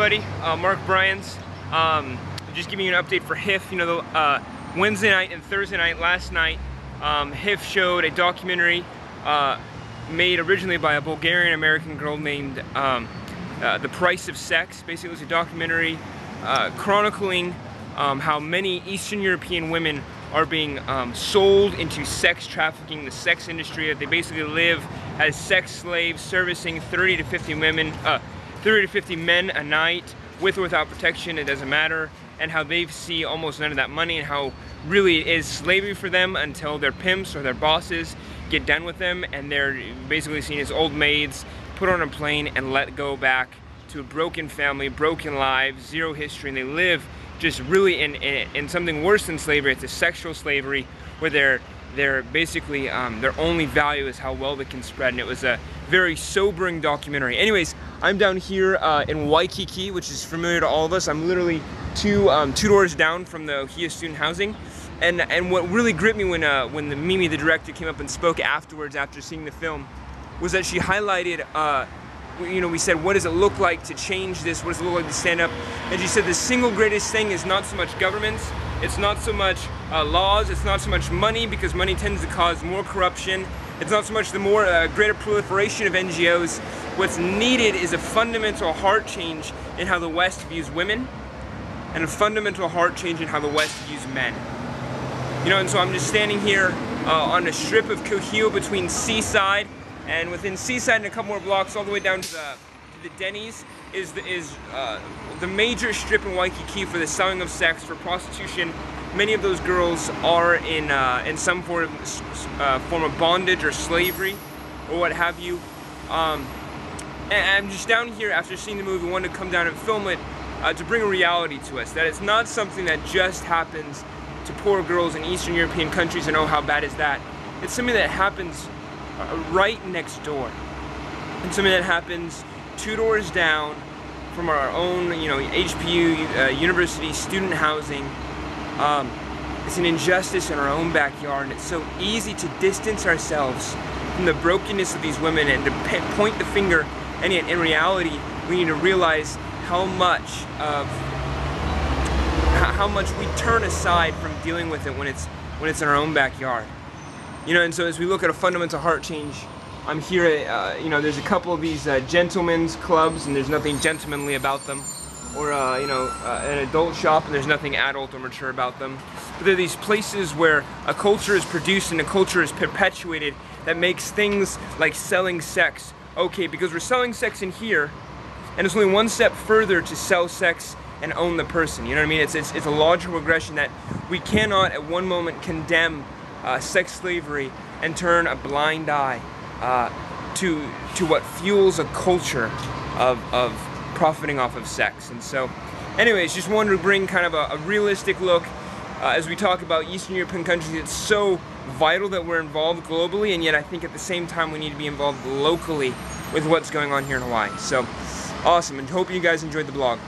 everybody, Mark Bryans. Just giving you an update for HIF. You know, the Wednesday night and Thursday night, last night, HIF showed a documentary made originally by a Bulgarian-American girl named The Price of Sex. Basically, it was a documentary chronicling how many Eastern European women are being sold into sex trafficking, the sex industry, that they basically live as sex slaves, servicing 30 to 50 women, 30 to 50 men a night, with or without protection, it doesn't matter, and how they see almost none of that money, and how really it is slavery for them until their pimps or their bosses get done with them, and they're basically seen as old maids, put on a plane and let go back to a broken family, broken lives, zero history, and they live just really in something worse than slavery. It's a sexual slavery where they're basically, their only value is how well they can spread, and it was a very sobering documentary. Anyways, I'm down here in Waikiki, which is familiar to all of us. I'm literally two doors down from the Ohio student housing, and what really gripped me when Mimi, the director, came up and spoke afterwards after seeing the film, was that she highlighted, you know, we said, what does it look like to change this? What does it look like to stand up? And she said the single greatest thing is not so much governments, it's not so much laws, it's not so much money, because money tends to cause more corruption. It's not so much the greater proliferation of NGOs. What's needed is a fundamental heart change in how the West views women, and a fundamental heart change in how the West views men. You know, and so I'm just standing here on a strip of Coquille between Seaside, and within Seaside and a couple more blocks all the way down to the Denny's is the major strip in Waikiki for the selling of sex, for prostitution. Many of those girls are in some form of bondage or slavery or what have you. And I'm just down here after seeing the movie, wanted to come down and film it to bring a reality to us, that it's not something that just happens to poor girls in Eastern European countries and oh, how bad is that. It's something that happens right next door, and something that happens 2 doors down from our own, you know, HPU, university student housing. It's an injustice in our own backyard, and it's so easy to distance ourselves from the brokenness of these women and to point the finger, and yet in reality we need to realize how much we turn aside from dealing with it when it's in our own backyard. You know, and so as we look at a fundamental heart change, I'm here at, you know, there's a couple of these gentlemen's clubs, and there's nothing gentlemanly about them, or, you know, an adult shop, and there's nothing adult or mature about them. But there are these places where a culture is produced and a culture is perpetuated that makes things like selling sex okay, because we're selling sex in here, and it's only one step further to sell sex and own the person. You know what I mean? It's a logical regression that we cannot at one moment condemn sex slavery and turn a blind eye to what fuels a culture of profiting off of sex. And so, anyways, just wanted to bring kind of a realistic look as we talk about Eastern European countries. It's so vital that we're involved globally, and yet I think at the same time we need to be involved locally with what's going on here in Hawaii. So, awesome, and hope you guys enjoyed the blog.